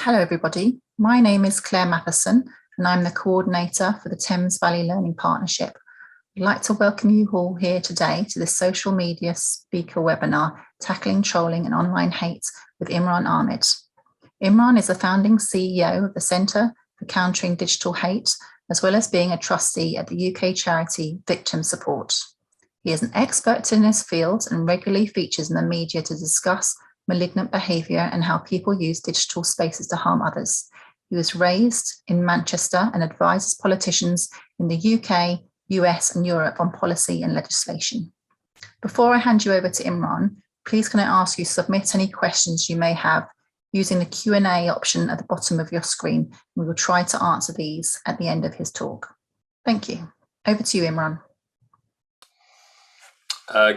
Hello everybody, my name is Claire Matheson and I'm the coordinator for the Thames Valley Learning Partnership. I'd like to welcome you all here today to this social media speaker webinar, Tackling Trolling and Online Hate with Imran Ahmed. Imran is the founding CEO of the Centre for Countering Digital Hate, as well as being a trustee at the UK charity Victim Support. He is an expert in his field and regularly features in the media to discuss malignant behaviour and how people use digital spaces to harm others. He was raised in Manchester and advises politicians in the UK, US and Europe on policy and legislation. Before I hand you over to Imran, please can I ask you to submit any questions you may have using the Q&A option at the bottom of your screen. We will try to answer these at the end of his talk. Thank you. Over to you, Imran.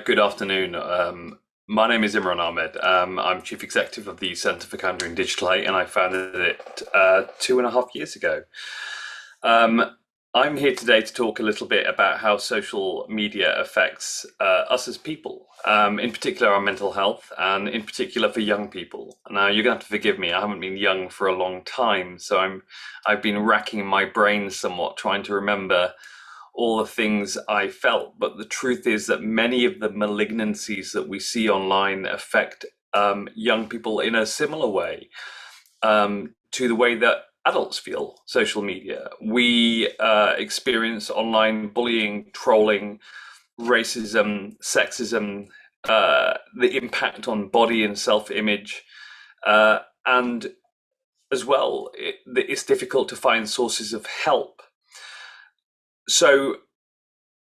Good afternoon. My name is Imran Ahmed. I'm Chief Executive of the Centre for Countering Digital Hate, and I founded it 2.5 years ago. I'm here today to talk a little bit about how social media affects us as people, in particular our mental health, and in particular for young people. Now, you're going to have to forgive me, I haven't been young for a long time, so I've been racking my brain somewhat trying to remember all the things I felt, but the truth is that many of the malignancies that we see online affect young people in a similar way to the way that adults feel social media. We experience online bullying, trolling, racism, sexism, the impact on body and self-image, and as well, it's difficult to find sources of help. So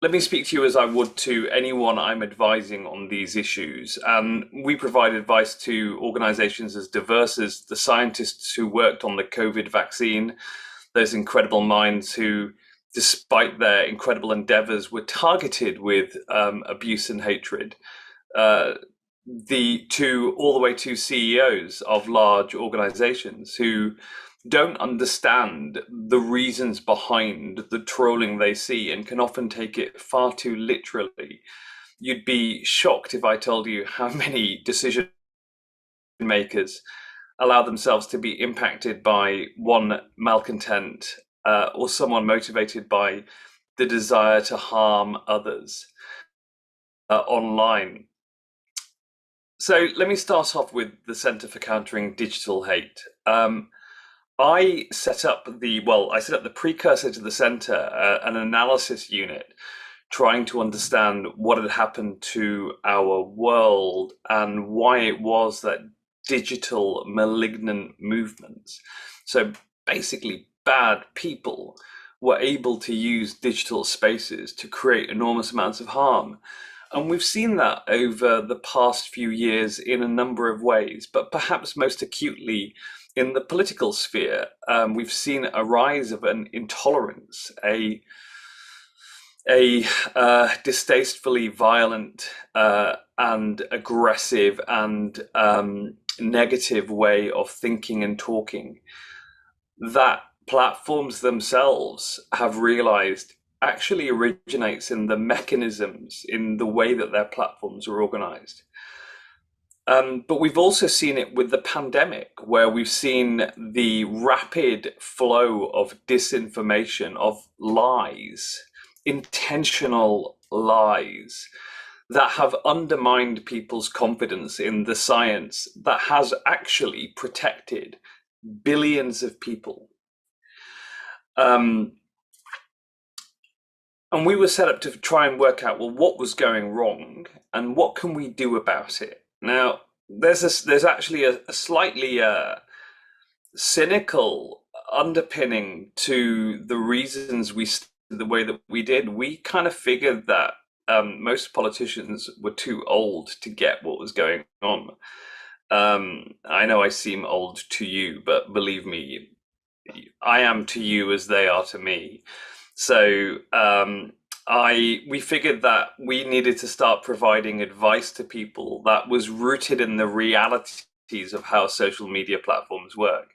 let me speak to you as I would to anyone I'm advising on these issues. And we provide advice to organizations as diverse as the scientists who worked on the COVID vaccine, those incredible minds who, despite their incredible endeavors, were targeted with abuse and hatred, all the way to CEOs of large organizations who don't understand the reasons behind the trolling they see and can often take it far too literally. You'd be shocked if I told you how many decision makers allow themselves to be impacted by one malcontent or someone motivated by the desire to harm others online. So let me start off with the Centre for Countering Digital Hate. I set up the precursor to the centre, an analysis unit, trying to understand what had happened to our world and why it was that digital malignant movements, so basically bad people, were able to use digital spaces to create enormous amounts of harm. And we've seen that over the past few years in a number of ways, but perhaps most acutely in the political sphere. We've seen a rise of an intolerance, a distastefully violent and aggressive and negative way of thinking and talking that platforms themselves have realized actually originates in the mechanisms, in the way that their platforms are organized. But we've also seen it with the pandemic, where we've seen the rapid flow of disinformation, of lies, intentional lies that have undermined people's confidence in the science that has actually protected billions of people. And we were set up to try and work out, well, what was going wrong and what can we do about it? Now, there's actually a slightly cynical underpinning to the reasons the way that we did. We kind of figured that most politicians were too old to get what was going on. I know I seem old to you, but believe me, I am to you as they are to me. So we figured that we needed to start providing advice to people that was rooted in the realities of how social media platforms work.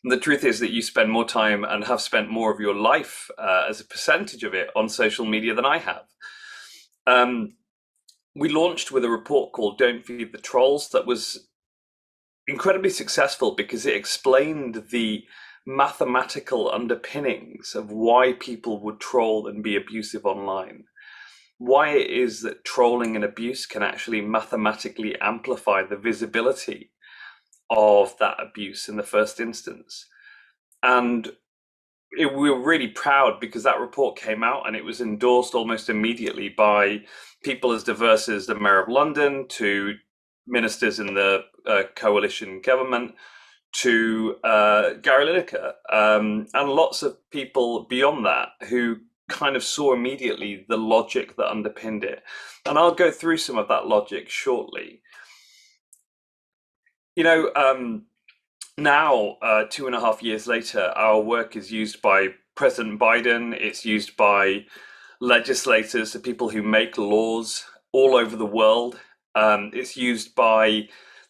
And the truth is that you spend more time and have spent more of your life as a percentage of it on social media than I have. We launched with a report called Don't Feed the Trolls that was incredibly successful because it explained the mathematical underpinnings of why people would troll and be abusive online. Why it is that trolling and abuse can actually mathematically amplify the visibility of that abuse in the first instance. And we were really proud because that report came out and it was endorsed almost immediately by people as diverse as the Mayor of London, to ministers in the coalition government, to Gary Lineker, and lots of people beyond that who kind of saw immediately the logic that underpinned it. And I'll go through some of that logic shortly. You know, now, 2.5 years later, our work is used by President Biden. It's used by legislators, the people who make laws all over the world. It's used by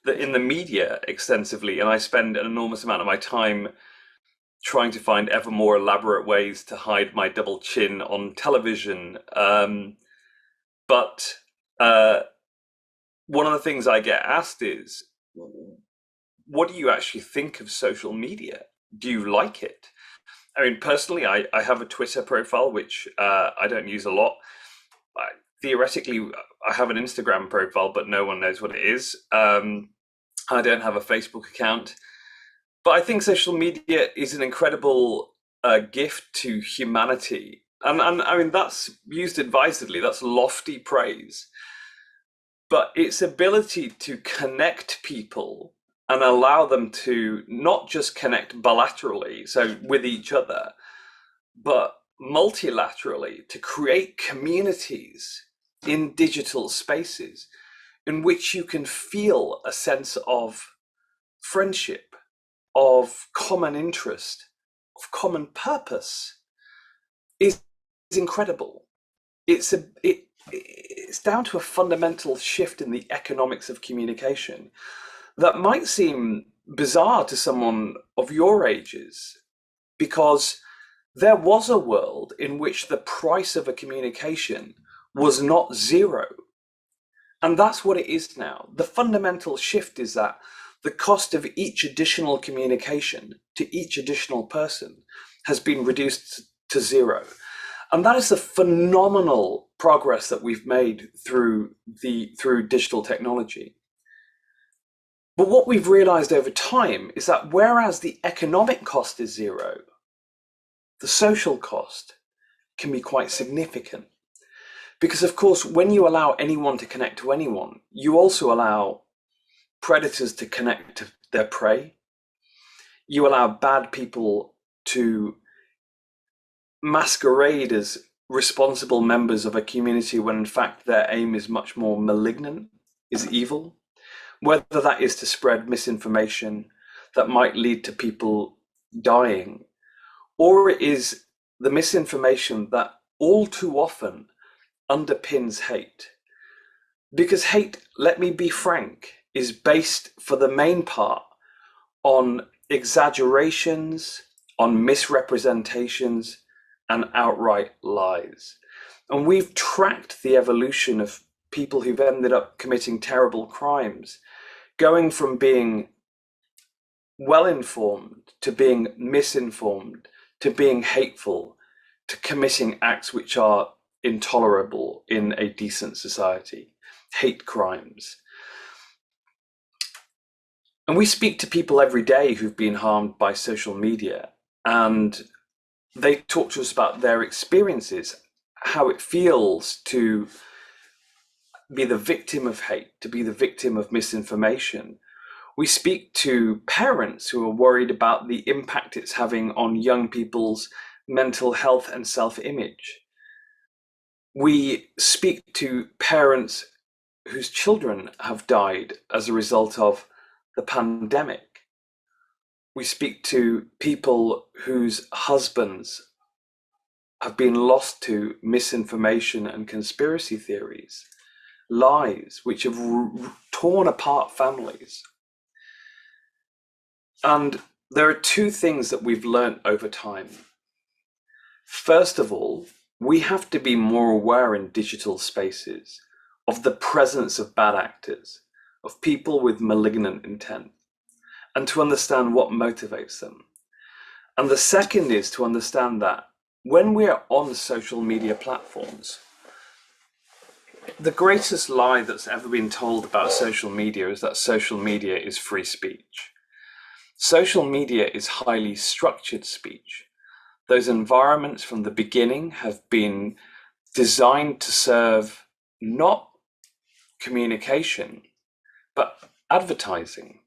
in the media extensively, and I spend an enormous amount of my time trying to find ever more elaborate ways to hide my double chin on television. But one of the things I get asked is, what do you actually think of social media? Do you like it? I mean, personally, I have a Twitter profile, which I don't use a lot. Theoretically, I have an Instagram profile, but no one knows what it is. I don't have a Facebook account. But I think social media is an incredible gift to humanity. And I mean, that's used advisedly, that's lofty praise. But its ability to connect people and allow them to not just connect bilaterally, so with each other, but multilaterally, to create communities in digital spaces in which you can feel a sense of friendship, of common interest, of common purpose, is incredible. It's down to a fundamental shift in the economics of communication that might seem bizarre to someone of your ages, because there was a world in which the price of a communication was not zero. And that's what it is now. The fundamental shift is that the cost of each additional communication to each additional person has been reduced to zero. And that is the phenomenal progress that we've made through digital technology. But what we've realized over time is that whereas the economic cost is zero, the social cost can be quite significant. Because of course, when you allow anyone to connect to anyone, you also allow predators to connect to their prey. You allow bad people to masquerade as responsible members of a community when in fact their aim is much more malignant, is evil. Whether that is to spread misinformation that might lead to people dying, or it is the misinformation that all too often underpins hate. Because hate, let me be frank, is based for the main part on exaggerations, on misrepresentations, and outright lies. And we've tracked the evolution of people who've ended up committing terrible crimes, going from being well-informed to being misinformed, to being hateful, to committing acts which are intolerable in a decent society, hate crimes. And we speak to people every day who've been harmed by social media, and they talk to us about their experiences, how it feels to be the victim of hate, to be the victim of misinformation. We speak to parents who are worried about the impact it's having on young people's mental health and self-image. We speak to parents whose children have died as a result of the pandemic. We speak to people whose husbands have been lost to misinformation and conspiracy theories, lies which have torn apart families. And there are two things that we've learned over time. First of all, we have to be more aware in digital spaces of the presence of bad actors, of people with malignant intent. and to understand what motivates them. And the second is to understand that when we're on social media platforms, the greatest lie that's ever been told about social media is that social media is free speech. Social media is highly structured speech. Those environments from the beginning have been designed to serve not communication, but advertising.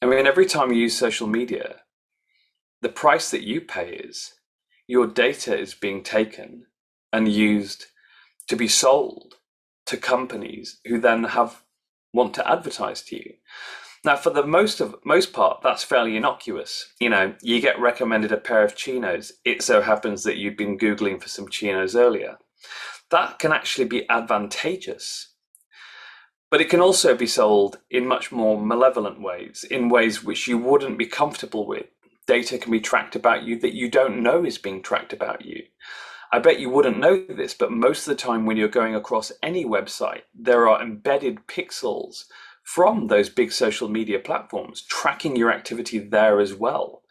I mean, every time you use social media, the price that you pay is your data is being taken and used to be sold to companies who then want to advertise to you. Now, for the most part, that's fairly innocuous. You know, you get recommended a pair of chinos. It so happens that you've been Googling for some chinos earlier. That can actually be advantageous. But it can also be sold in much more malevolent ways, in ways which you wouldn't be comfortable with. Data can be tracked about you that you don't know is being tracked about you. I bet you wouldn't know this, but most of the time when you're going across any website, there are embedded pixels from those big social media platforms tracking your activity there as well.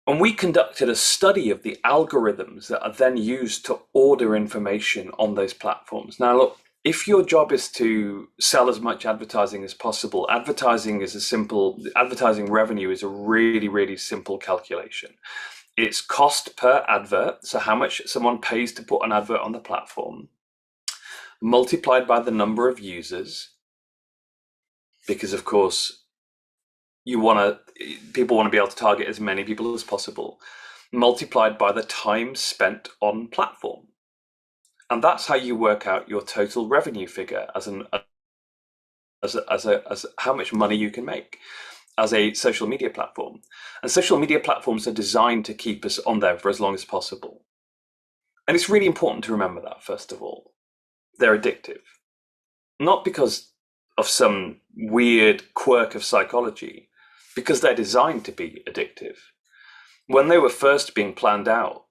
And we conducted a study of the algorithms that are then used to order information on those platforms. Now, look, if your job is to sell as much advertising as possible, advertising revenue is a really, really simple calculation. It's cost per advert, so how much someone pays to put an advert on the platform, multiplied by the number of users, because of course people want to be able to target as many people as possible, multiplied by the time spent on platform. And that's how you work out your total revenue figure as how much money you can make as a social media platform. And social media platforms are designed to keep us on there for as long as possible. And it's really important to remember that, first of all. They're addictive. Not because of some weird quirk of psychology, because they're designed to be addictive. When they were first being planned out,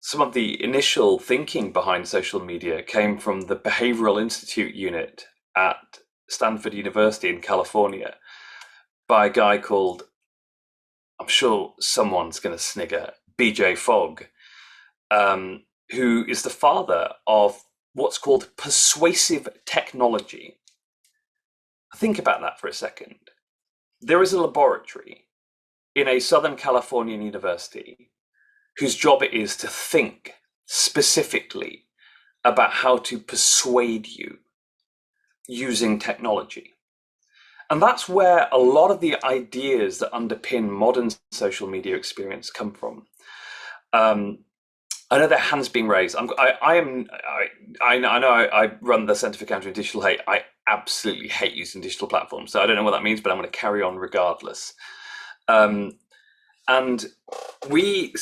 some of the initial thinking behind social media came from the Behavioral Institute unit at Stanford University in California by a guy called, I'm sure someone's going to snigger, BJ Fogg, who is the father of what's called persuasive technology. Think about that for a second. There is a laboratory in a Southern Californian university whose job it is to think specifically about how to persuade you using technology. And that's where a lot of the ideas that underpin modern social media experience come from. I know there are hands being raised. I know I run the Centre for Countering Digital Hate. I absolutely hate using digital platforms. So I don't know what that means, but I'm going to carry on regardless. And we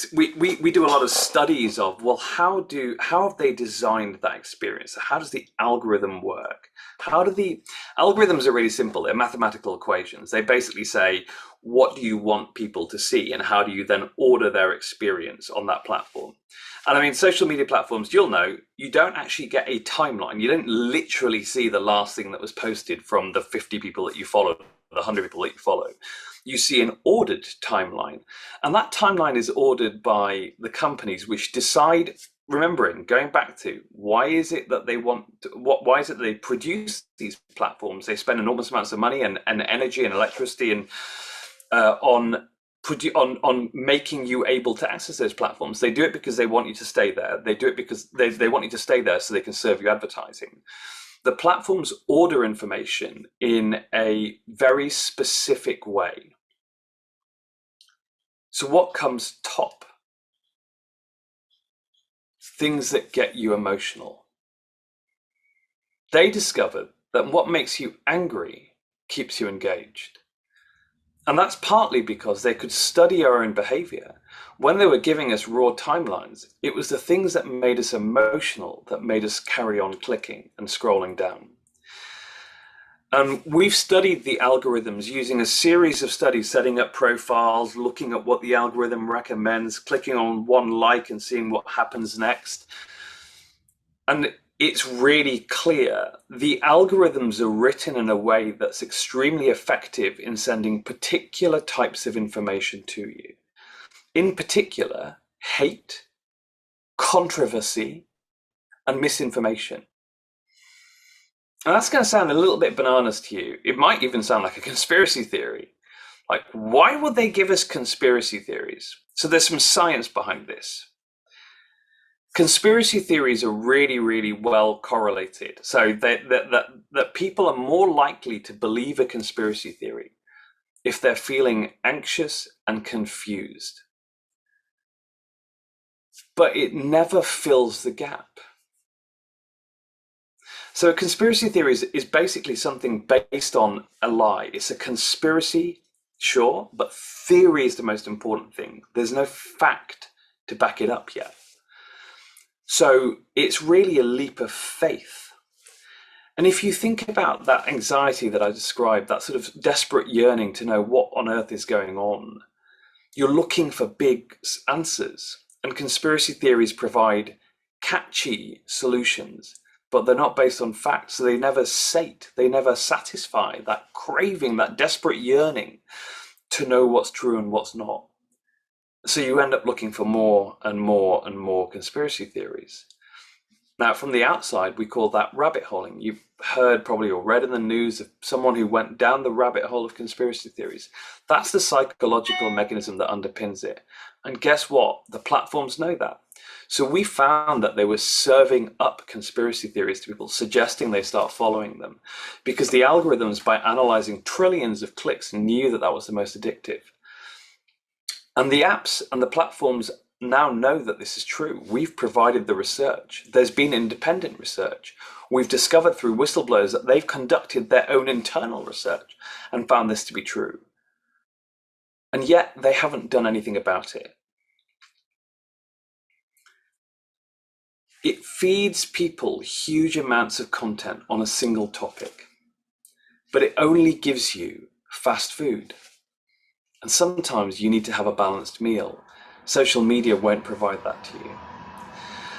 do a lot of studies of, well, how have they designed that experience? How does the algorithm work? Algorithms are really simple. They're mathematical equations. They basically say, what do you want people to see? And how do you then order their experience on that platform? And I mean, social media platforms, you'll know, you don't actually get a timeline. You don't literally see the last thing that was posted from the 50 people that you follow, the 100 people that you follow. You see an ordered timeline. And that timeline is ordered by the companies which decide, remembering, going back to, why is it that they produce these platforms? They spend enormous amounts of money and energy and electricity and on making you able to access those platforms. They do it because they want you to stay there. They do it because they want you to stay there so they can serve you advertising. The platforms order information in a very specific way. So what comes top? Things that get you emotional. They discovered that what makes you angry keeps you engaged. And that's partly because they could study our own behavior. When they were giving us raw timelines, it was the things that made us emotional that made us carry on clicking and scrolling down. And we've studied the algorithms using a series of studies, setting up profiles, looking at what the algorithm recommends, clicking on one like and seeing what happens next. And it's really clear. The algorithms are written in a way that's extremely effective in sending particular types of information to you. In particular, hate, controversy, and misinformation. And that's going to sound a little bit bananas to you. It might even sound like a conspiracy theory. Like, why would they give us conspiracy theories? So there's some science behind this. Conspiracy theories are really, really well correlated. So that people are more likely to believe a conspiracy theory if they're feeling anxious and confused. But it never fills the gap. So a conspiracy theory is basically something based on a lie. It's a conspiracy, sure, but theory is the most important thing. There's no fact to back it up yet. So it's really a leap of faith. And if you think about that anxiety that I described, that sort of desperate yearning to know what on earth is going on, you're looking for big answers. And conspiracy theories provide catchy solutions, but they're not based on facts. So they never satisfy that craving, that desperate yearning to know what's true and what's not. So you end up looking for more and more and more conspiracy theories. Now, from the outside, we call that rabbit holing. You've heard probably or read in the news of someone who went down the rabbit hole of conspiracy theories. That's the psychological mechanism that underpins it. And guess what? The platforms know that. So we found that they were serving up conspiracy theories to people, suggesting they start following them, because the algorithms, by analyzing trillions of clicks, knew that that was the most addictive. And the apps and the platforms now know that this is true. We've provided the research. There's been independent research. We've discovered through whistleblowers that they've conducted their own internal research and found this to be true. And yet they haven't done anything about it. It feeds people huge amounts of content on a single topic, but it only gives you fast food. And sometimes you need to have a balanced meal. Social media won't provide that to you.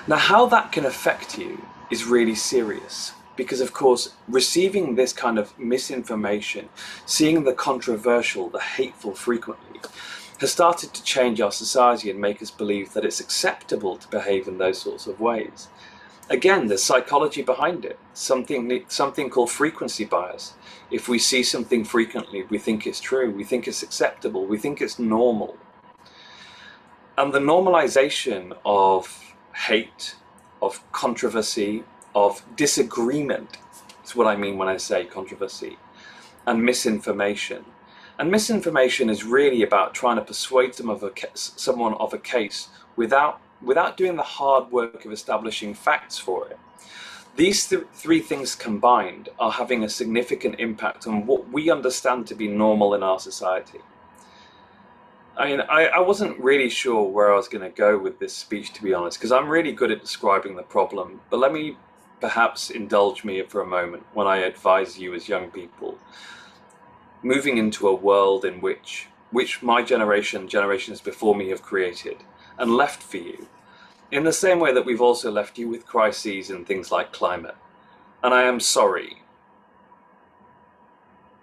Now, how that can affect you is really serious, because of course, receiving this kind of misinformation, seeing the controversial, the hateful frequently, has started to change our society and make us believe that it's acceptable to behave in those sorts of ways. Again, there's psychology behind it, something called frequency bias. If we see something frequently, we think it's true, we think it's acceptable, we think it's normal. And the normalization of hate, of controversy, of disagreement is what I mean when I say controversy, and misinformation. And misinformation is really about trying to persuade someone of a case without doing the hard work of establishing facts for it. These three things combined are having a significant impact on what we understand to be normal in our society. I mean, I wasn't really sure where I was going to go with this speech, to be honest, because I'm really good at describing the problem. But let me perhaps indulge me for a moment when I advise you as young people moving into a world in which my generations before me have created and left for you, in the same way that we've also left you with crises and things like climate. And I am sorry.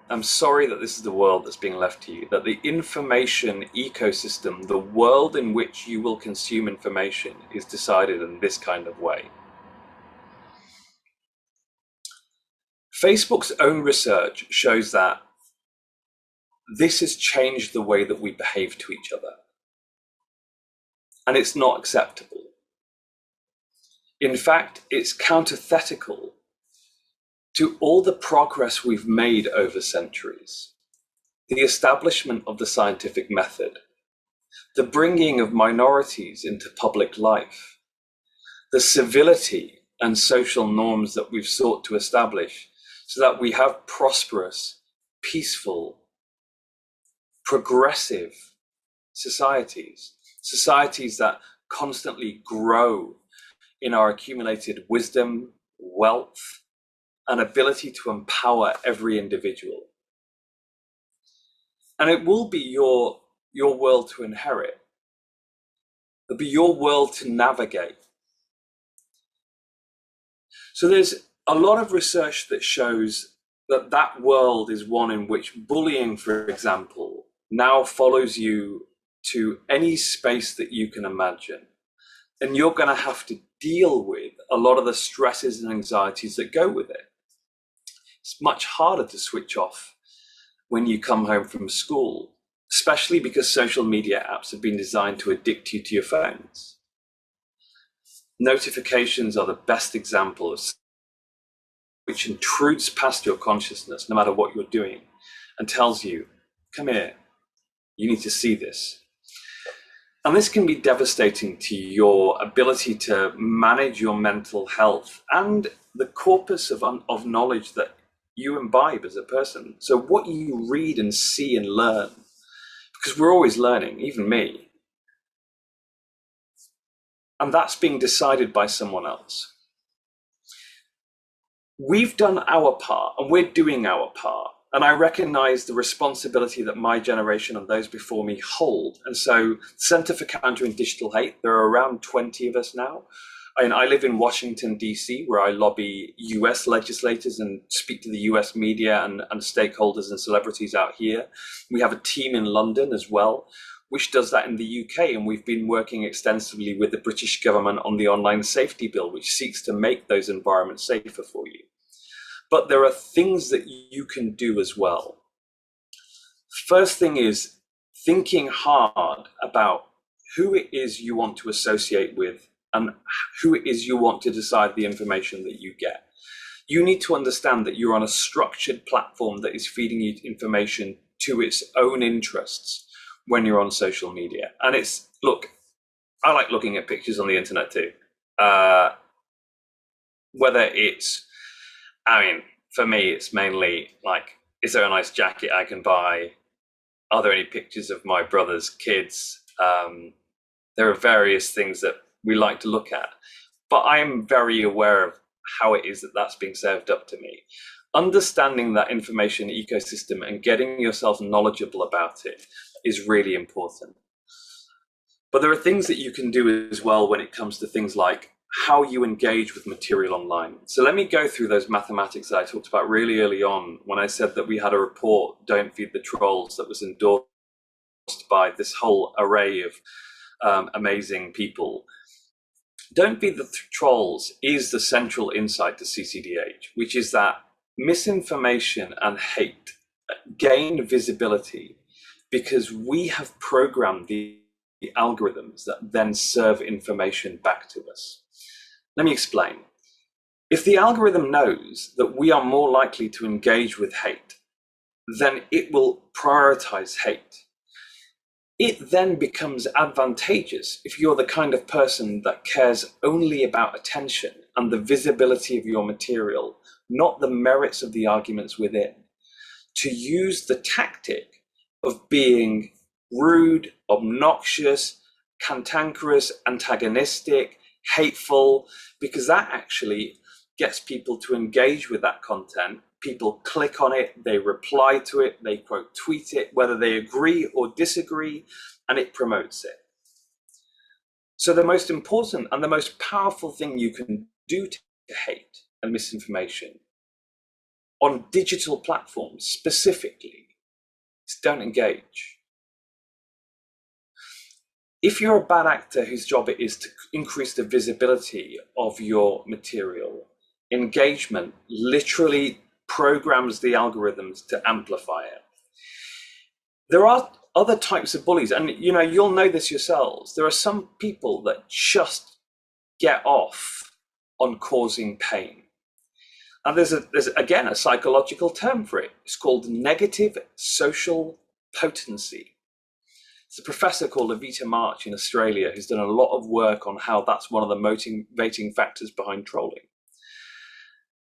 I'm sorry that this is the world that's being left to you, that the information ecosystem, the world in which you will consume information, is decided in this kind of way. Facebook's own research shows that this has changed the way that we behave to each other. And it's not acceptable. In fact, it's counterthetical to all the progress we've made over centuries. The establishment of the scientific method, the bringing of minorities into public life, the civility and social norms that we've sought to establish so that we have prosperous, peaceful, progressive societies that constantly grow in our accumulated wisdom, wealth, and ability to empower every individual. And it will be your world to inherit. It'll be your world to navigate. So there's a lot of research that shows that that world is one in which bullying, for example, now follows you to any space that you can imagine. And you're going to have to deal with a lot of the stresses and anxieties that go with it. It's much harder to switch off when you come home from school, especially because social media apps have been designed to addict you to your phones. Notifications are the best example of which intrudes past your consciousness, no matter what you're doing, and tells you, come here, you need to see this. And this can be devastating to your ability to manage your mental health and the corpus of knowledge that you imbibe as a person. So what you read and see and learn, because we're always learning, even me, and that's being decided by someone else. We've done our part and we're doing our part. And I recognize the responsibility that my generation and those before me hold. And so Center for Countering Digital Hate, there are around 20 of us now. And I live in Washington, DC, where I lobby US legislators and speak to the US media and stakeholders and celebrities out here. We have a team in London as well, which does that in the UK. And we've been working extensively with the British government on the Online Safety Bill, which seeks to make those environments safer for you. But there are things that you can do as well. First thing is thinking hard about who it is you want to associate with and who it is you want to decide the information that you get. You need to understand that you're on a structured platform that is feeding you information to its own interests when you're on social media. And it's, look, I like looking at pictures on the internet too. Whether it's, I mean, for me, it's mainly like, is there a nice jacket I can buy? Are there any pictures of my brother's kids? There are various things that we like to look at, but I am very aware of how it is that that's being served up to me. Understanding that information ecosystem and getting yourself knowledgeable about it is really important. But there are things that you can do as well when it comes to things like how you engage with material online. So let me go through those mathematics that I talked about really early on when I said that we had a report, Don't Feed the Trolls, that was endorsed by this whole array of amazing people. Don't Feed the Trolls is the central insight to CCDH, which is that misinformation and hate gain visibility because we have programmed the algorithms that then serve information back to us. Let me explain. If the algorithm knows that we are more likely to engage with hate, then it will prioritize hate. It then becomes advantageous if you're the kind of person that cares only about attention and the visibility of your material, not the merits of the arguments within, to use the tactic of being rude, obnoxious, cantankerous, antagonistic, hateful, because that actually gets people to engage with that content. People click on it, they reply to it, they quote tweet it, whether they agree or disagree, and it promotes it. So the most important and the most powerful thing you can do to hate and misinformation on digital platforms specifically is don't engage. If you're a bad actor whose job it is to increase the visibility of your material, engagement literally programs the algorithms to amplify it. There are other types of bullies, and you'll know this yourselves. There are some people that just get off on causing pain. And there's again a psychological term for it. It's called negative social potency. There's a professor called Evita March in Australia who's done a lot of work on how that's one of the motivating factors behind trolling.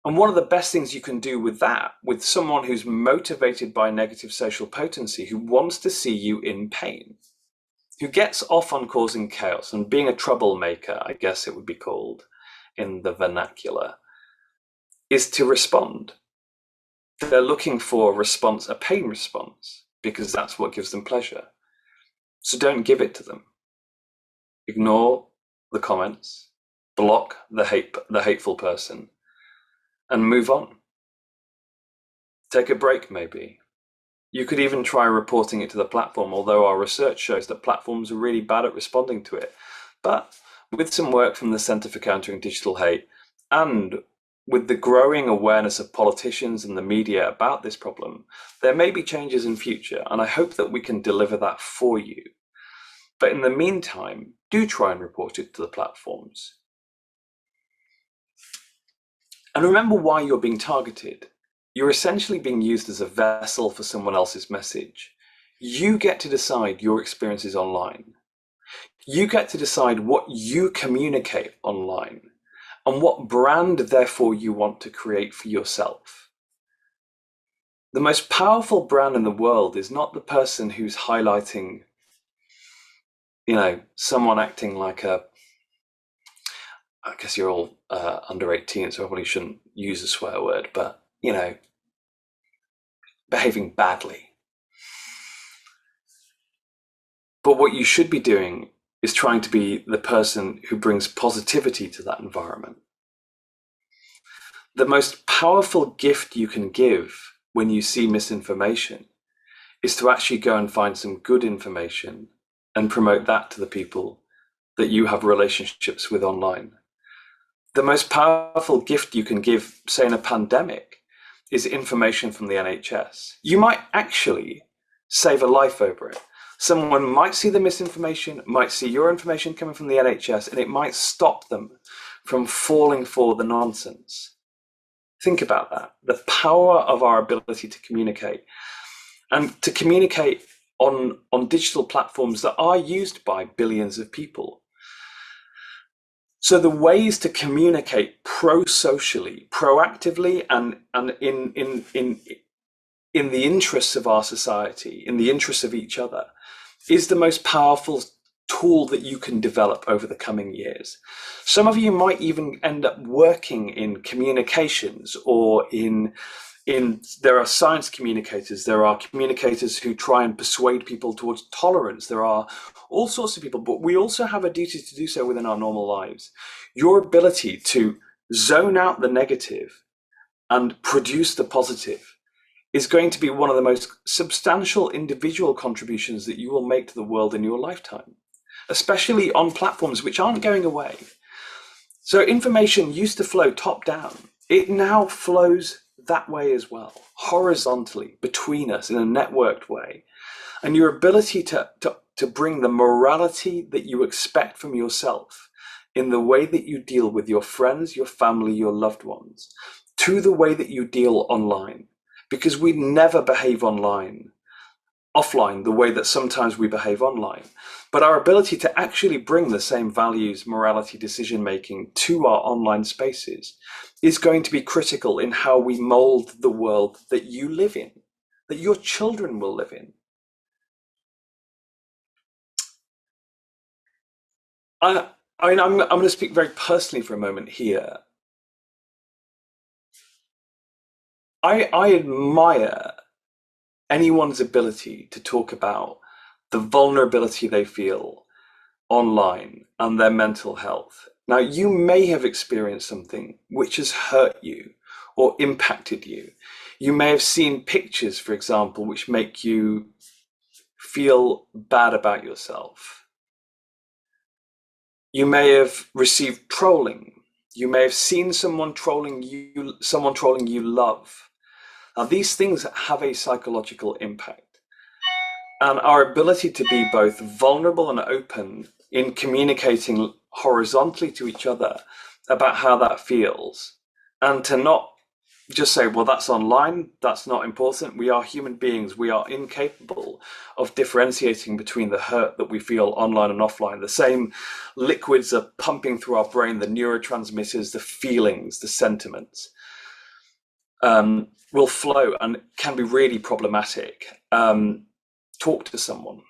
And one of the best things you can do with that, with someone who's motivated by negative social potency, who wants to see you in pain, who gets off on causing chaos and being a troublemaker, I guess it would be called in the vernacular, is to respond. They're looking for a response, a pain response, because that's what gives them pleasure. So don't give it to them. Ignore the comments, block the hateful person, and move on. Take a break, maybe. You could even try reporting it to the platform, although our research shows that platforms are really bad at responding to it. But with some work from the Centre for Countering Digital Hate, and with the growing awareness of politicians and the media about this problem, there may be changes in future, and I hope that we can deliver that for you. But in the meantime, do try and report it to the platforms. And remember why you're being targeted. You're essentially being used as a vessel for someone else's message. You get to decide your experiences online. You get to decide what you communicate online and what brand, therefore, you want to create for yourself. The most powerful brand in the world is not the person who's highlighting, someone acting like I guess you're all under 18, so I probably shouldn't use a swear word, but, behaving badly. But what you should be doing is trying to be the person who brings positivity to that environment. The most powerful gift you can give when you see misinformation is to actually go and find some good information and promote that to the people that you have relationships with online. The most powerful gift you can give, say in a pandemic, is information from the NHS. You might actually save a life over it. Someone might see the misinformation, might see your information coming from the NHS, and it might stop them from falling for the nonsense. Think about that. The power of our ability to communicate, and to communicate on digital platforms that are used by billions of people. So the ways to communicate pro-socially, proactively, and in the interests of our society, in the interests of each other, is the most powerful tool that you can develop over the coming years. Some of you might even end up working in communications, or there are science communicators, there are communicators who try and persuade people towards tolerance, there are all sorts of people, but we also have a duty to do so within our normal lives. Your ability to zone out the negative and produce the positive is going to be one of the most substantial individual contributions that you will make to the world in your lifetime, especially on platforms which aren't going away. So information used to flow top down. It now flows that way as well, horizontally between us in a networked way. And your ability to bring the morality that you expect from yourself in the way that you deal with your friends, your family, your loved ones, to the way that you deal online. Because we never behave offline the way that sometimes we behave online. But our ability to actually bring the same values, morality, decision-making to our online spaces is going to be critical in how we mold the world that you live in, that your children will live in. I'm going to speak very personally for a moment here. I admire anyone's ability to talk about the vulnerability they feel online and their mental health. Now, you may have experienced something which has hurt you or impacted you. You may have seen pictures, for example, which make you feel bad about yourself. You may have received trolling. You may have seen someone trolling you love. Now, these things have a psychological impact. And our ability to be both vulnerable and open in communicating horizontally to each other about how that feels, and to not just say, well, that's online, that's not important. We are human beings. We are incapable of differentiating between the hurt that we feel online and offline. The same liquids are pumping through our brain, the neurotransmitters, the feelings, the sentiments. Will flow and can be really problematic. Talk to someone.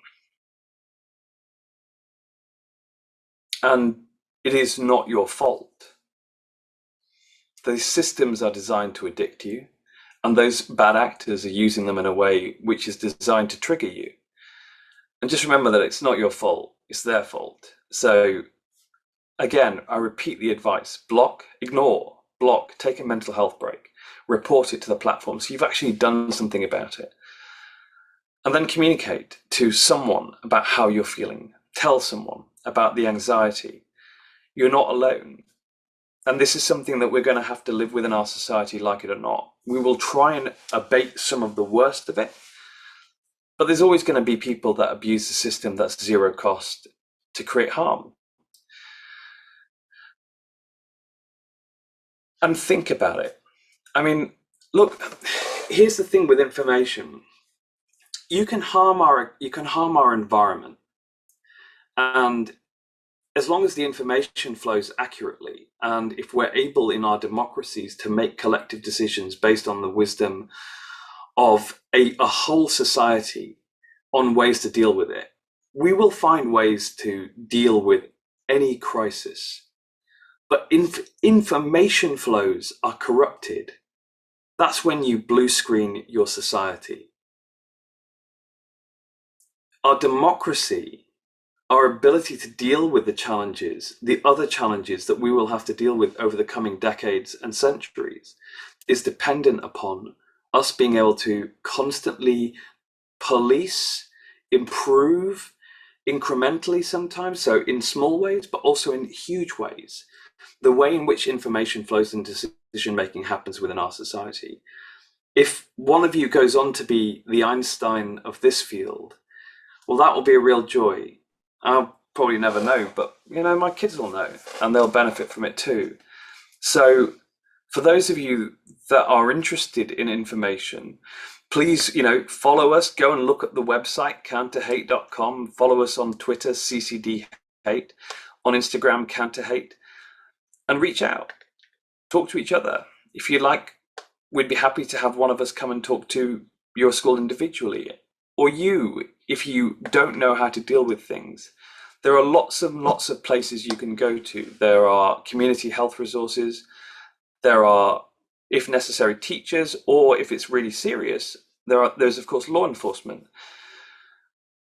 And it is not your fault. Those systems are designed to addict you, and those bad actors are using them in a way which is designed to trigger you. And just remember that it's not your fault, it's their fault. So again, I repeat the advice: block, ignore, block, take a mental health break, report it to the platform so you've actually done something about it. And then communicate to someone about how you're feeling. Tell someone about the anxiety. You're not alone. And this is something that we're going to have to live with in our society, like it or not. We will try and abate some of the worst of it, but there's always going to be people that abuse the system that's zero cost to create harm. And think about it. I mean, look, here's the thing with information. You can harm our environment, and as long as the information flows accurately, and if we're able in our democracies to make collective decisions based on the wisdom of a whole society on ways to deal with it, we will find ways to deal with any crisis. But information flows are corrupted. That's when you blue screen your society. Our democracy, our ability to deal with the challenges, the other challenges that we will have to deal with over the coming decades and centuries, is dependent upon us being able to constantly police, improve, incrementally sometimes, so in small ways, but also in huge ways, the way in which information flows into decision making happens within our society. If one of you goes on to be the Einstein of this field, well, that will be a real joy. I'll probably never know, but my kids will know, and they'll benefit from it too. So for those of you that are interested in information, please, follow us. Go and look at the website, counterhate.com. Follow us on Twitter, CCDH, on Instagram, counterhate, and reach out. Talk to each other. If you like, we'd be happy to have one of us come and talk to your school individually. Or you, if you don't know how to deal with things. There are lots and lots of places you can go to. There are community health resources. There are, if necessary, teachers, or if it's really serious, there's of course law enforcement.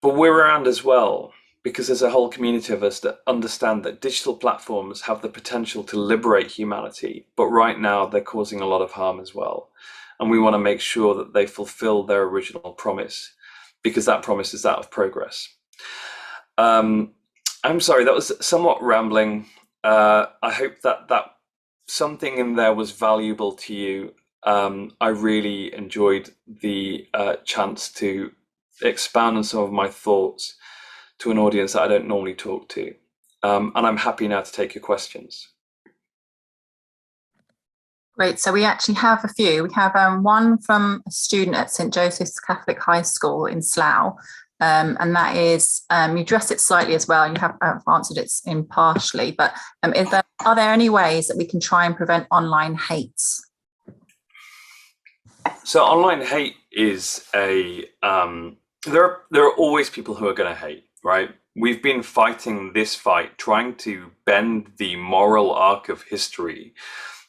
But we're around as well, because there's a whole community of us that understand that digital platforms have the potential to liberate humanity, but right now they're causing a lot of harm as well. And we want to make sure that they fulfill their original promise, because that promise is that of progress. I'm sorry, that was somewhat rambling. I hope that something in there was valuable to you. I really enjoyed the chance to expound on some of my thoughts to an audience that I don't normally talk to. And I'm happy now to take your questions. Great. So we actually have a few. We have one from a student at St. Joseph's Catholic High School in Slough. And that is, you addressed it slightly as well, and you have answered it impartially, but are there any ways that we can try and prevent online hate? So online hate is there are always people who are going to hate, right? We've been fighting this fight, trying to bend the moral arc of history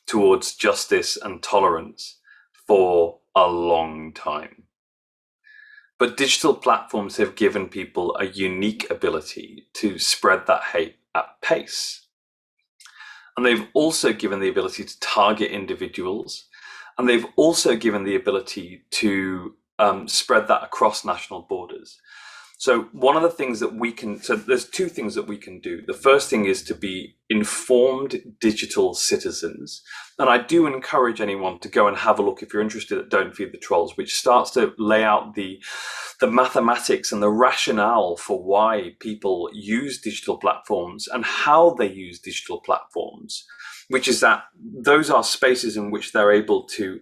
towards justice and tolerance for a long time. But digital platforms have given people a unique ability to spread that hate at pace. And they've also given the ability to target individuals. And they've also given the ability to spread that across national borders. So one of the things that there's two things that we can do. The first thing is to be informed digital citizens. And I do encourage anyone to go and have a look, if you're interested, at Don't Feed the Trolls, which starts to lay out the mathematics and the rationale for why people use digital platforms and how they use digital platforms, which is that those are spaces in which they're able to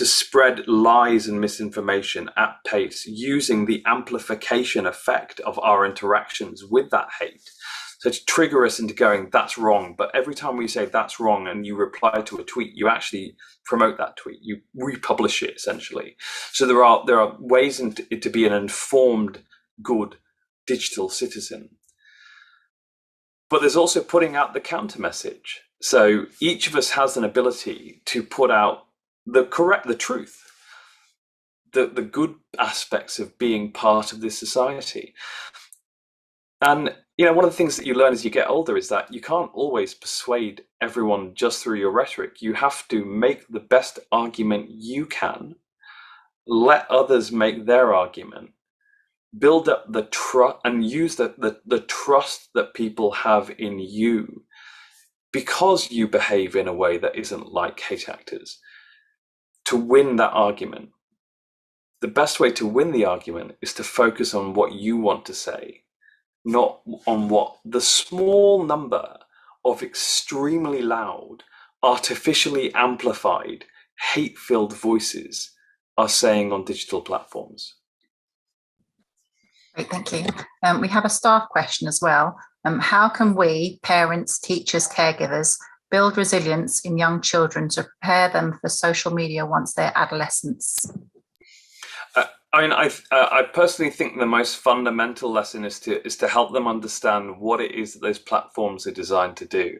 spread lies and misinformation at pace using the amplification effect of our interactions with that hate. So to trigger us into going, that's wrong. But every time we say that's wrong and you reply to a tweet, you actually promote that tweet. You republish it essentially. So there are ways to be an informed, good digital citizen. But there's also putting out the counter message. So each of us has an ability to put out the truth, the good aspects of being part of this society. And one of the things that you learn as you get older is that you can't always persuade everyone just through your rhetoric. You have to make the best argument you can, let others make their argument, build up the trust, and use the trust that people have in you because you behave in a way that isn't like hate actors, to win that argument. The best way to win the argument is to focus on what you want to say, not on what the small number of extremely loud, artificially amplified, hate-filled voices are saying on digital platforms. Great, thank you. We have a staff question as well. How can we, parents, teachers, caregivers, build resilience in young children to prepare them for social media once they're adolescents? I personally think the most fundamental lesson is to help them understand what it is that those platforms are designed to do.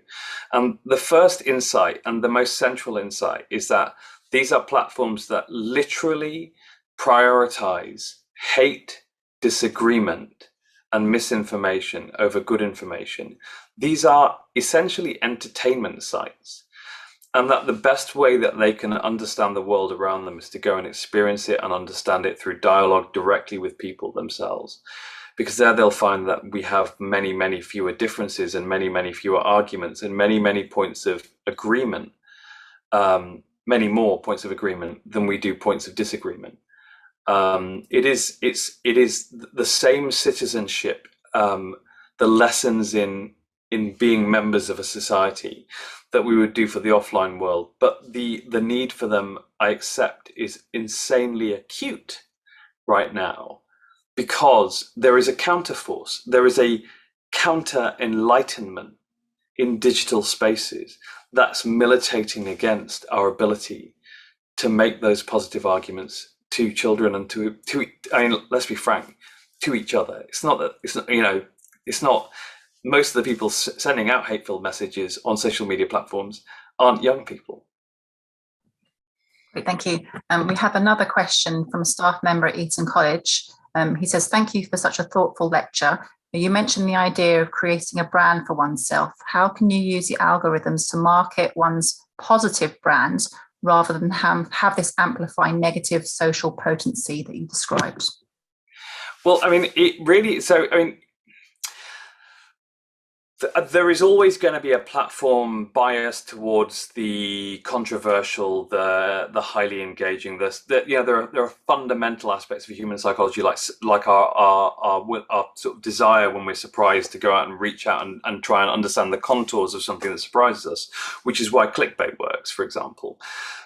And the first insight and the most central insight is that these are platforms that literally prioritize hate, disagreement, and misinformation over good information. These are essentially entertainment sites. And that the best way that they can understand the world around them is to go and experience it and understand it through dialogue directly with people themselves. Because there they'll find that we have many, many fewer differences and many, many fewer arguments and many, many points of agreement, many more points of agreement than we do points of disagreement. It is the same citizenship, the lessons in being members of a society that we would do for the offline world, but the need for them, I accept, is insanely acute right now, because there is a counterforce, there is a counter enlightenment in digital spaces that's militating against our ability to make those positive arguments to children and to I mean, let's be frank, to each other. It's not most of the people sending out hateful messages on social media platforms aren't young people. Great, thank you. We have another question from a staff member at Eton College. He says, thank you for such a thoughtful lecture. You mentioned the idea of creating a brand for oneself. How can you use the algorithms to market one's positive brand rather than have this amplify negative social potency that you described? Well, I mean, there is always going to be a platform bias towards the controversial, the highly engaging. There are fundamental aspects of human psychology, like our sort of desire when we're surprised to go out and reach out and try and understand the contours of something that surprises us, which is why clickbait works, for example.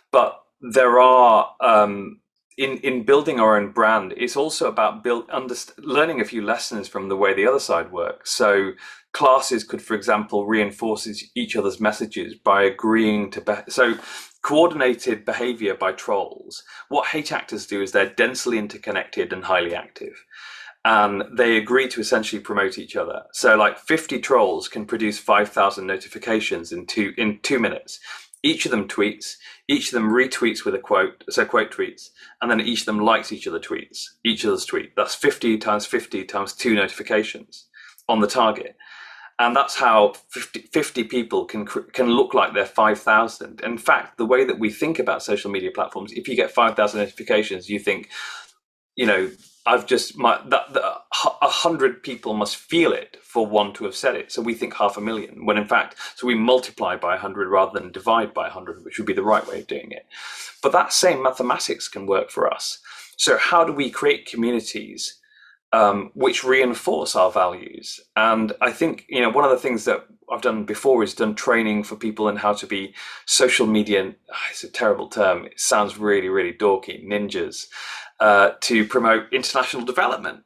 But there are in building our own brand, it's also about learning a few lessons from the way the other side works. So classes could, for example, reinforce each other's messages by agreeing to coordinated behavior by trolls. What hate actors do is they're densely interconnected and highly active, and they agree to essentially promote each other. So like 50 trolls can produce 5,000 notifications in 2 minutes. Each of them tweets, each of them retweets with a quote, so quote tweets, and then each of them likes each other's tweet. That's 50 times 50 times 2 notifications on the target. And that's how 50 people can look like they're 5,000. In fact, the way that we think about social media platforms, if you get 5,000 notifications, you think, I've just 100 people must feel it for one to have said it. So we think 500,000, when in fact, so we multiply by 100 rather than divide by 100, which would be the right way of doing it. But that same mathematics can work for us. So how do we create communities which reinforce our values? And I think, one of the things that I've done before is done training for people in how to be social media, it's a terrible term, it sounds really, really dorky, ninjas, to promote international development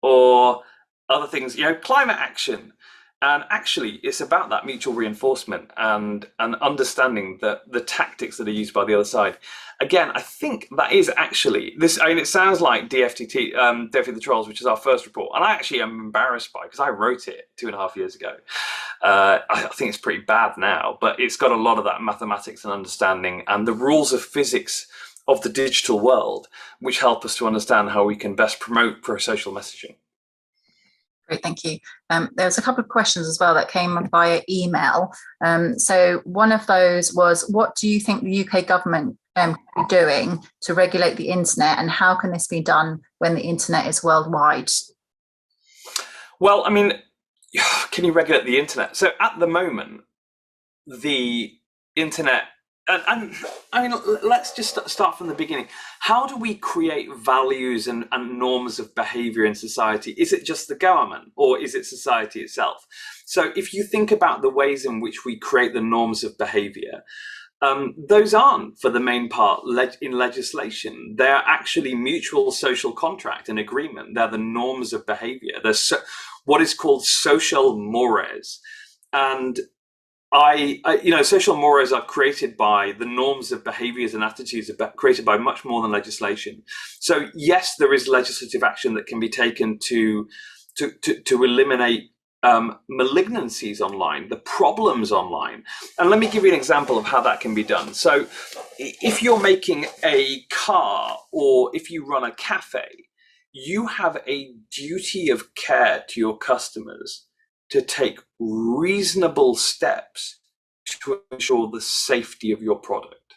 or other things, climate action. And actually, it's about that mutual reinforcement and understanding that the tactics that are used by the other side. Again, I think that is actually this. I mean, it sounds like DFTT, Defy the Trolls, which is our first report, and I actually am embarrassed by it because I wrote it 2.5 years ago. I think it's pretty bad now, but it's got a lot of that mathematics and understanding and the rules of physics of the digital world, which help us to understand how we can best promote pro-social messaging. Great, thank you. There's a couple of questions as well that came via email. So one of those was, what do you think the UK government could be doing to regulate the internet, and how can this be done when the internet is worldwide? Well, I mean, can you regulate the internet? So at the moment, the internet, and I mean, let's just start from the beginning. How do we create values and norms of behavior in society? Is it just the government, or is it society itself? So if you think about the ways in which we create the norms of behavior, those aren't, for the main part, in legislation. They're actually mutual social contract and agreement. They're the norms of behavior. They're what is called social mores. And social mores are created by the norms of behaviors and attitudes created by much more than legislation. So yes, there is legislative action that can be taken to eliminate malignancies online, the problems online. And let me give you an example of how that can be done. So if you're making a car, or if you run a cafe, you have a duty of care to your customers to take reasonable steps to ensure the safety of your product.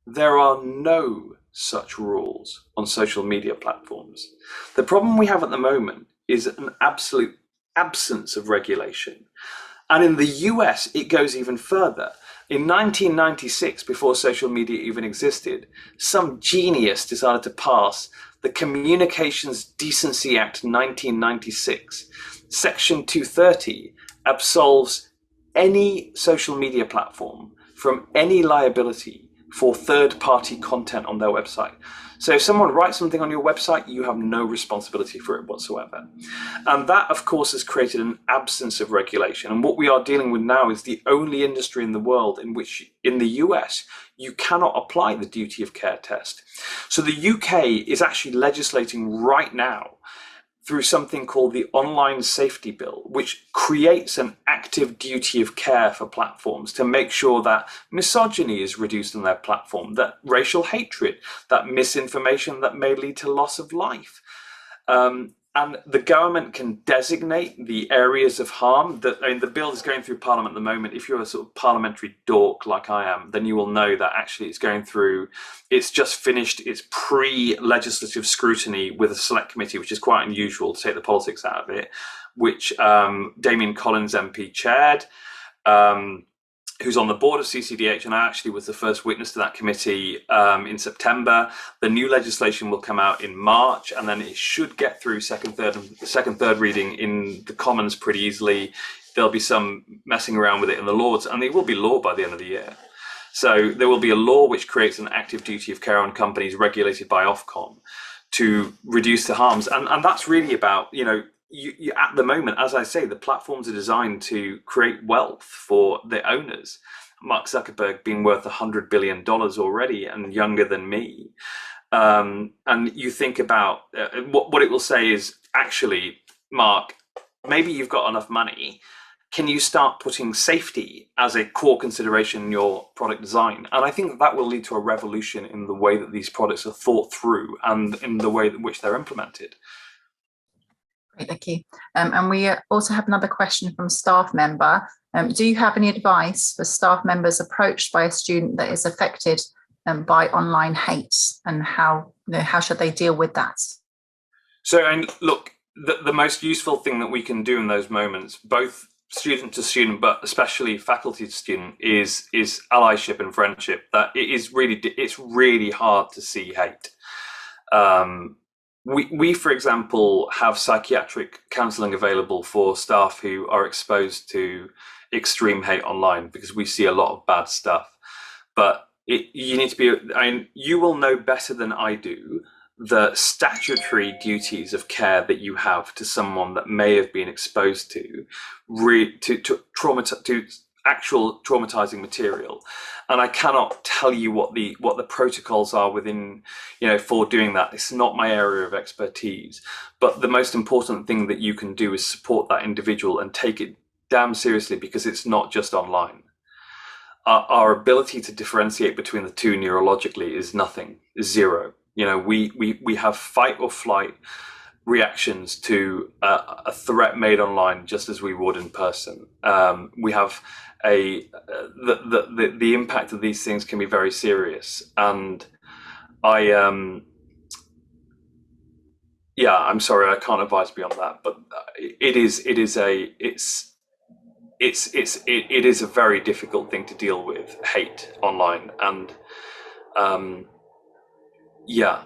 There are no such rules on social media platforms. The problem we have at the moment is an absolute absence of regulation. And in the US, it goes even further. In 1996, before social media even existed, some genius decided to pass the Communications Decency Act 1996. Section 230 absolves any social media platform from any liability for third-party content on their website. So if someone writes something on your website, you have no responsibility for it whatsoever. And that, of course, has created an absence of regulation. And what we are dealing with now is the only industry in the world in which, in the US, you cannot apply the duty of care test. So the UK is actually legislating right now through something called the Online Safety Bill, which creates an active duty of care for platforms to make sure that misogyny is reduced on their platform, that racial hatred, that misinformation that may lead to loss of life. And the government can designate the areas of harm. The bill is going through Parliament at the moment. If you're a sort of parliamentary dork like I am, then you will know that actually it's just finished its pre-legislative scrutiny with a select committee, which is quite unusual to take the politics out of it, which Damien Collins MP chaired, who's on the board of CCDH, and I actually was the first witness to that committee in September. The new legislation will come out in March, and then it should get through second, third reading in the Commons pretty easily. There'll be some messing around with it in the Lords, and it will be law by the end of the year. So there will be a law which creates an active duty of care on companies regulated by Ofcom to reduce the harms, and that's really about, you, at the moment, as I say, the platforms are designed to create wealth for the owners. Mark Zuckerberg being worth $100 billion already and younger than me. And you think about what it will say is, actually, Mark, maybe you've got enough money. Can you start putting safety as a core consideration in your product design? And I think that will lead to a revolution in the way that these products are thought through and in the way in which they're implemented. Great, thank you. And we also have another question from staff member. Do you have any advice for staff members approached by a student that is affected by online hate, and how should they deal with that? So, and look, the most useful thing that we can do in those moments, both student to student, but especially faculty to student, is allyship and friendship. That it's really hard to see hate. We, for example, have psychiatric counselling available for staff who are exposed to extreme hate online, because we see a lot of bad stuff. But you need to be, you will know better than I do the statutory duties of care that you have to someone that may have been exposed to actual traumatizing material. And I cannot tell you what the protocols are within, for doing that. It's not my area of expertise. But the most important thing that you can do is support that individual and take it damn seriously, because it's not just online. Our ability to differentiate between the two neurologically is nothing, is zero. We have fight or flight reactions to a threat made online, just as we would in person. We have the impact of these things can be very serious, and yeah, I'm sorry, I can't advise beyond that, but it is a very difficult thing to deal with, hate online, and yeah,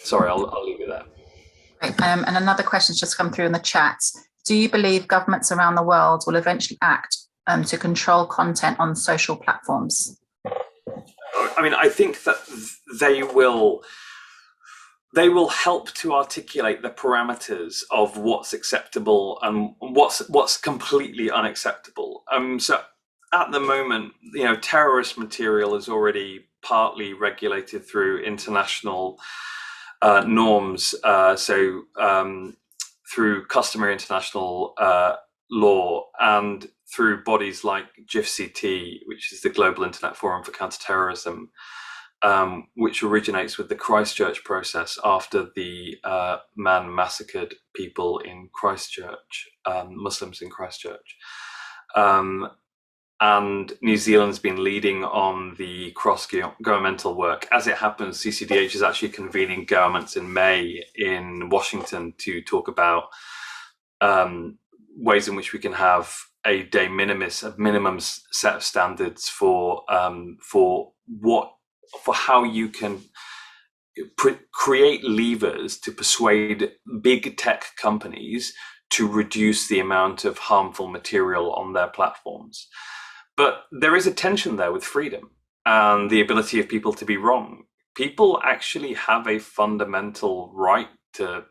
sorry, I'll leave it there. Great. And another question's just come through in the chat. Do you believe governments around the world will eventually act to control content on social platforms? I mean, I think that they will help to articulate the parameters of what's acceptable and what's completely unacceptable. So at the moment, terrorist material is already partly regulated through international norms, through customary international law, and through bodies like GIFCT, which is the Global Internet Forum for Counterterrorism, which originates with the Christchurch process after the man massacred people in Christchurch, Muslims in Christchurch. And New Zealand's been leading on the cross-governmental work. As it happens, CCDH is actually convening governments in May in Washington to talk about ways in which we can have a de minimis, a minimum set of standards for how you can create levers to persuade big tech companies to reduce the amount of harmful material on their platforms. But there is a tension there with freedom and the ability of people to be wrong. People actually have a fundamental right to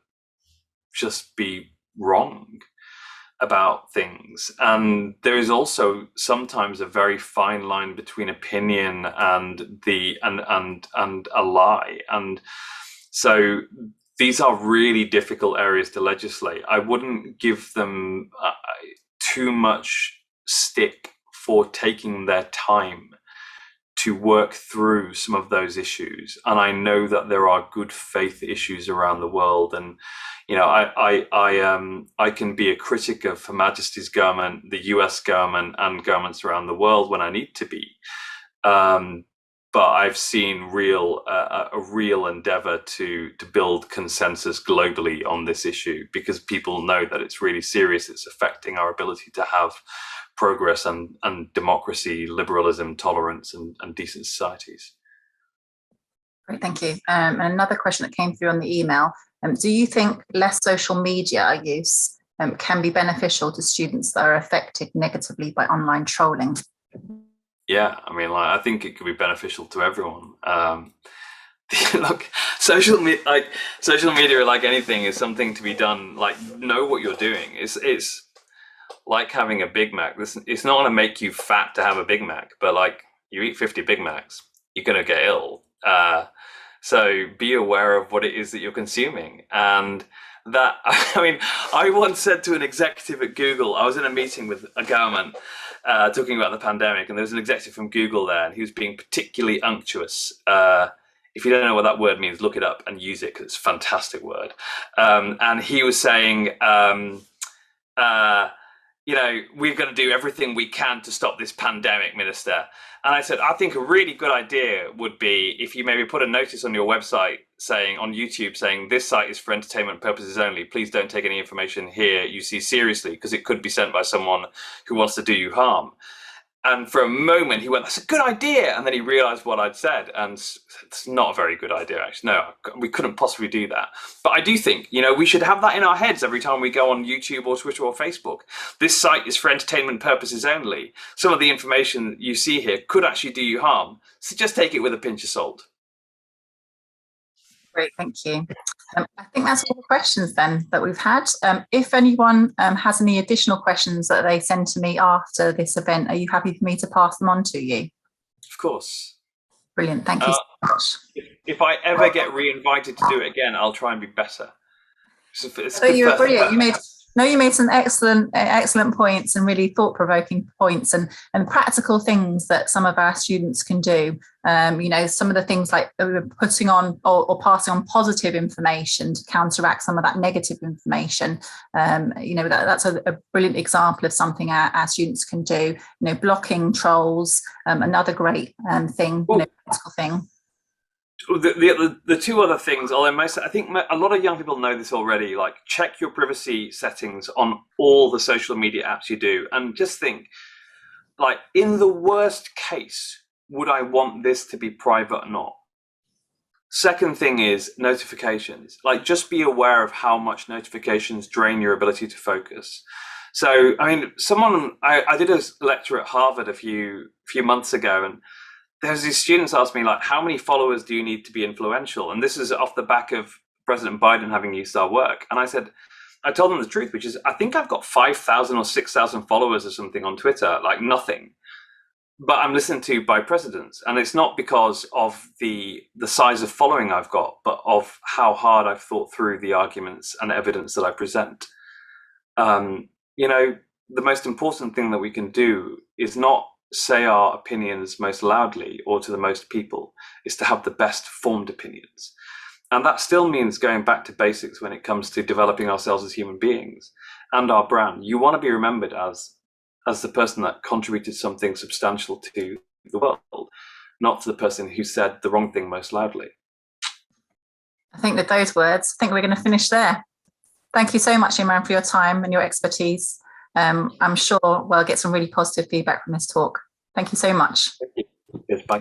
just be wrong about things, and there is also sometimes a very fine line between opinion and a lie, and so these are really difficult areas to legislate. I wouldn't give them too much stick for taking their time to work through some of those issues. And I know that there are good faith issues around the world, and I can be a critic of Her Majesty's government, the US government, and governments around the world when I need to be. But I've seen a real endeavor to build consensus globally on this issue, because people know that it's really serious. It's affecting our ability to have progress and democracy, liberalism, tolerance, and decent societies. Great, thank you. And another question that came through on the email. Do you think less social media use can be beneficial to students that are affected negatively by online trolling? Yeah, I mean, I think it could be beneficial to everyone. Look, social media, like anything, is something to be done. Like, know what you're doing. It's like having a Big Mac. It's not going to make you fat to have a Big Mac, but like, you eat 50 Big Macs, you're going to get ill. So be aware of what it is that you're consuming. And that, I mean, I once said to an executive at Google, I was in a meeting with a government talking about the pandemic, and there was an executive from Google there, and he was being particularly unctuous. If you don't know what that word means, look it up and use it, because it's a fantastic word. And he was saying, we're going to do everything we can to stop this pandemic, Minister. And I said, I think a really good idea would be if you maybe put a notice on your website on YouTube saying, this site is for entertainment purposes only. Please don't take any information here you see seriously, because it could be sent by someone who wants to do you harm. And for a moment he went, that's a good idea. And then he realized what I'd said, and it's not a very good idea, actually. No, we couldn't possibly do that. But I do think, we should have that in our heads every time we go on YouTube or Twitter or Facebook. This site is for entertainment purposes only. Some of the information you see here could actually do you harm. So just take it with a pinch of salt. Great, thank you. I think that's all the questions then that we've had. If anyone has any additional questions that they send to me after this event, are you happy for me to pass them on to you? Of course. Brilliant, thank you so much. If I ever get re-invited to do it again, I'll try and be better. You're brilliant. No, you made some excellent points and really thought-provoking points and practical things that some of our students can do. Some of the things like putting on or passing on positive information to counteract some of that negative information. That's a brilliant example of something our students can do. Blocking trolls, another great thing, practical thing. The two other things, although I think a lot of young people know this already, like check your privacy settings on all the social media apps you do, and just think, like, in the worst case, would I want this to be private or not? Second thing is notifications. Like, just be aware of how much notifications drain your ability to focus. So, I mean, I did a lecture at Harvard a few months ago, and there's these students asked me, like, how many followers do you need to be influential? And this is off the back of President Biden having used our work. And I told them the truth, which is, I think I've got 5,000 or 6,000 followers or something on Twitter, like nothing. But I'm listened to by presidents. And it's not because of the size of following I've got, but of how hard I've thought through the arguments and evidence that I present. The most important thing that we can do is not say our opinions most loudly or to the most people, is to have the best formed opinions. And that still means going back to basics when it comes to developing ourselves as human beings and our brand. You want to be remembered as the person that contributed something substantial to the world, not to the person who said the wrong thing most loudly. I think with those words, I think we're going to finish there. Thank you so much, Imran, for your time and your expertise. I'm sure we'll get some really positive feedback from this talk. Thank you so much. Thank you. Yes, bye.